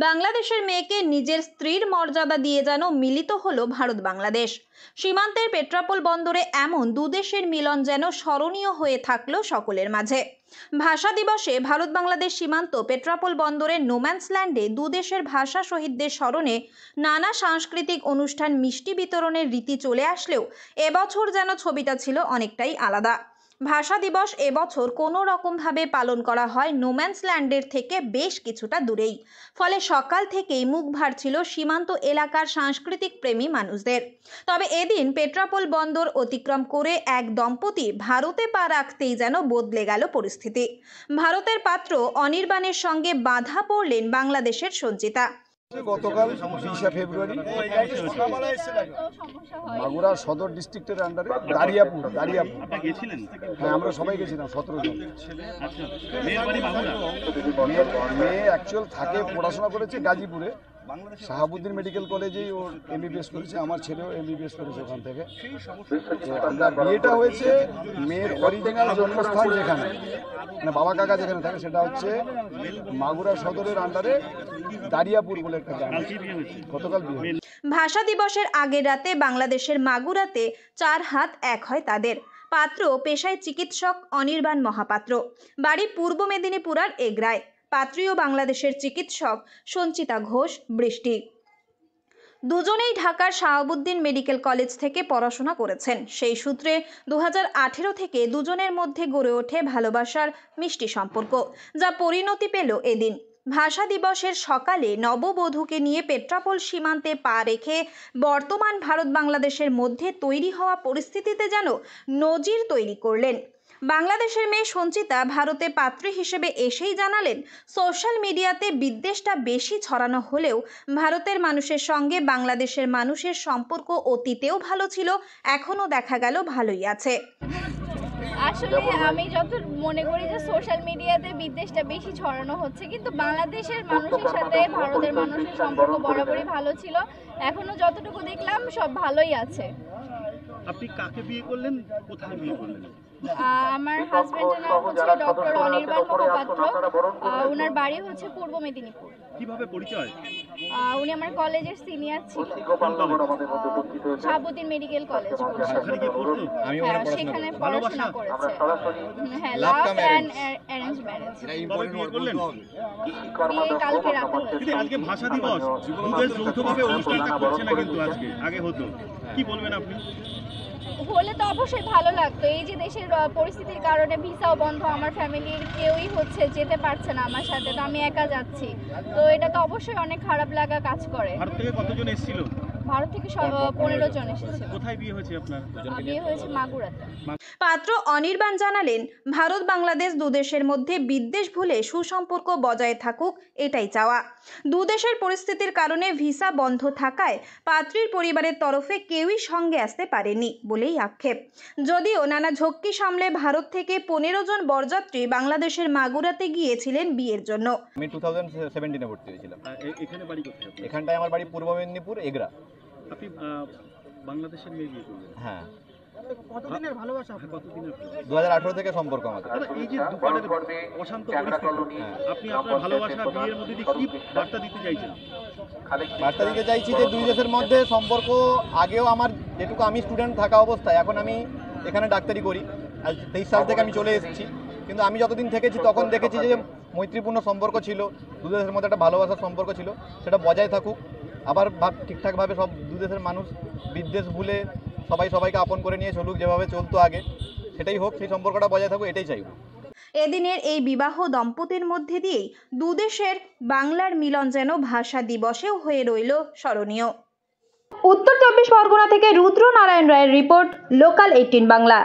বাংলাদেশের মেয়েকে নিজের স্ত্রীর মর্যাদা দিয়ে যেন মিলিত হলো ভারত বাংলাদেশ। সীমান্তের পেট্রাপোল বন্দরে এমন দুদেশের মিলন যেন স্মরণীয় হয়ে থাকলো সকলের মাঝে। ভাষা দিবসে ভারত বাংলাদেশ সীমান্ত পেট্রাপোল বন্দরের নোম্যান্সল্যান্ডে দুদেশের ভাষা শহীদদের স্মরণে নানা সাংস্কৃতিক অনুষ্ঠান, মিষ্টি বিতরণের রীতি চলে আসলেও এবছর যেন ছবিটা ছিল অনেকটাই আলাদা। ভাষা দিবস এবছর কোনো রকমভাবে পালন করা হয় নোম্যান্সল্যান্ডের থেকে বেশ কিছুটা দূরেই। ফলে সকাল থেকেই মুখ ভার সীমান্ত এলাকার সাংস্কৃতিক প্রেমী মানুষদের। তবে এদিন পেট্রাপোল বন্দর অতিক্রম করে এক দম্পতি ভারতে পা রাখতেই যেন বদলে গেল পরিস্থিতি। ভারতের পাত্র অনির্বাণের সঙ্গে বাধা পড়লেন বাংলাদেশের সঞ্চিতা। গতকাল 20 ফেব্রুয়ারি মাগুরা সদর ডিস্ট্রিক্টের আন্ডারে দারিয়াপুর হ্যাঁ, আমরা সবাই গেছিলাম 17 জন। মেয়ে অ্যাকচুয়াল থাকে, পড়াশোনা করেছে গাজীপুরে, শাহাবুদ্দিন মেডিকেল কলেজেই ওর এমবিবিএস করেছে। আমার ছেলেও এমবিবিএস করেছে ওখান থেকে। তো আমরা বিয়েটা হয়েছে মেয়ের অরিজিনাল জন্মস্থান যেখানে, মানে বাবা কাকা যেখানে থাকে, সেটা হচ্ছে মাগুরা সদরের আন্ডারে দারিয়াপুর বলে একটা গ্রাম। গতকাল বিয়ে। ভাষা দিবসের আগের রাতে বাংলাদেশের মাগুরাতে 4 হাত এক হয় তাদের। পাত্র পেশায় চিকিৎসক অনির্বাণ মহাপাত্র, বাড়ি পূর্ব মেদিনীপুরের এগরায়। পাত্রীও বাংলাদেশের চিকিৎসক সঞ্চিতা ঘোষ বৃষ্টি। দুজনেই ঢাকার শাহাবুদ্দিন মেডিকেল কলেজ থেকে পড়াশোনা করেছেন। সেই সূত্রে 2018 থেকে দুজনের মধ্যে গড়ে ওঠে ভালোবাসার মিষ্টি সম্পর্ক, যা পরিণতি পেল এদিন। ভাষা দিবসের সকালে নববধূকে নিয়ে পেট্রাপোল সীমান্তে পা রেখে বর্তমান ভারত বাংলাদেশের মধ্যে তৈরি হওয়া পরিস্থিতিতে যেন নজির তৈরি করলেন। বাংলাদেশের মেয়ে সঞ্চিতা ভারতে পাত্রী হিসেবে এসেই জানালেন, সোশ্যাল মিডিয়াতে বিদ্বেষটা বেশি ছড়ানো হলেও ভারতের মানুষের সঙ্গে বাংলাদেশের মানুষের সম্পর্ক অতীতেও ভালো ছিল, এখনো দেখা গেল ভালোই আছে। আসলে আমি যত মনে করি যে সোশ্যাল মিডিয়াতে বিদ্বেষটা বেশি ছড়ানো হচ্ছে, কিন্তু বাংলাদেশের মানুষের সাথে ভারতের মানুষের সম্পর্ক বরাবরই ভালো ছিল। এখনো যতটুকু দেখলাম সব ভালোই আছে। আপনি কাকে বিয়ে করলেন, কোথায় বিয়ে করলেন? আমার হাজবেন্ডের নাম হচ্ছে ডক্টর অনির্বাণ মহাপাত্র। ওনার বাড়ি হচ্ছে পূর্ব মেদিনীপুর। কিভাবে পরিচয়? উনি আমার কলেজের সিনিয়র ছিলেন, শাহাবুদ্দিন মেডিকেল কলেজ। সেখানে পড়াশোনা করেছে। হ্যাঁ, লাভ অ্যান্ড অ্যারেঞ্জ ম্যারেজ। বিয়ে কালকে রাতে হয়েছে। আজকে ভাষা দিবস, দুদেশ যৌথভাবে অনুষ্ঠানটা করছে না কিন্তু আজকে, আগে হতো। কি বলবেন আপনি? হলে তো অবশ্যই ভালো লাগতো। এই যে দেশের পরিস্থিতির কারণে ভিসাও বন্ধ, আমার ফ্যামিলির কেউই যেতে পারছে না আমার সাথে, তো আমি একা যাচ্ছি। তো এটা তো অবশ্যই অনেক খারাপ লাগা কাজ করে। ভারত থেকে কতজন এসেছিল? ভারত থেকে 15 জন এসেছিল। কোথায় বিয়ে হয়েছে আপনার? বিয়ে হয়েছে মাগুরাতে। পাত্র অনির্বাণ জানালেন, ভারত বাংলাদেশ দুদেশের মধ্যে বিদ্বেষ ভুলে সুসম্পর্ক বজায় থাকুক, এটাই চাওয়া। দুদেশের পরিস্থিতির কারণে ভিসা বন্ধ থাকায় পাত্রীর পরিবারের তরফে কেউই সঙ্গে আসতে পারেনি বলেই আক্ষেপ। যদিও নানা ঝক্কি সামলে ভারত থেকে 15 জন বরযাত্রী বাংলাদেশের মাগুরাতে গিয়েছিলেন বিয়ের জন্য। আমি 2017-এ ভর্তি হয়েছিলাম। এখানে বাড়ি কোথায়? এখানটায় আমার বাড়ি পূর্ব মেদিনীপুর এগরা। আপনি বাংলাদেশের মেয়ে বিয়ে করলেন? হ্যাঁ। কতদিনের ভালোবাসা? কতদিনের? 2018 থেকে সম্পর্ক আমাদের। এই যে দুপারের অশান্ত পরিস্থিতি, আপনি আপনার ভালোবাসা বিয়ের মধ্যে দিয়ে কি বার্তা দিতে চাইছেন? বার্তা দিতে চাইছি যে দুই দেশের মধ্যে সম্পর্ক, আগেও আমার যেটুকু আমি স্টুডেন্ট থাকা অবস্থায়, এখন আমি এখানে ডাক্তারি করি, আজ 23 সাল থেকে আমি চলে এসেছি, কিন্তু আমি যতদিন থেকেছি তখন দেখেছি যে মৈত্রীপূর্ণ সম্পর্ক ছিল, দু দেশের মধ্যে একটা ভালোবাসার সম্পর্ক ছিল, সেটা বজায় থাকুক। আবার ঠিকঠাকভাবে সব দু দেশের মানুষ বিদ্বেষ ভুলে সবাই সবাইকে আপন করে নিয়ে চলুক, যেভাবে চলতো আগে সেটাই হোক, সেই সম্পর্কটা বজায় থাকুক, এটাই চাইব। এদিনের এই বিবাহ দম্পতির মধ্যে দিয়েই দুদেশের বাংলার মিলন যেন ভাষা দিবসেও হয়ে রইল স্মরণীয়। উত্তর 24 পরগনা থেকে রুদ্র নারায়ণ রায়ের রিপোর্ট, লোকাল 18 বাংলা।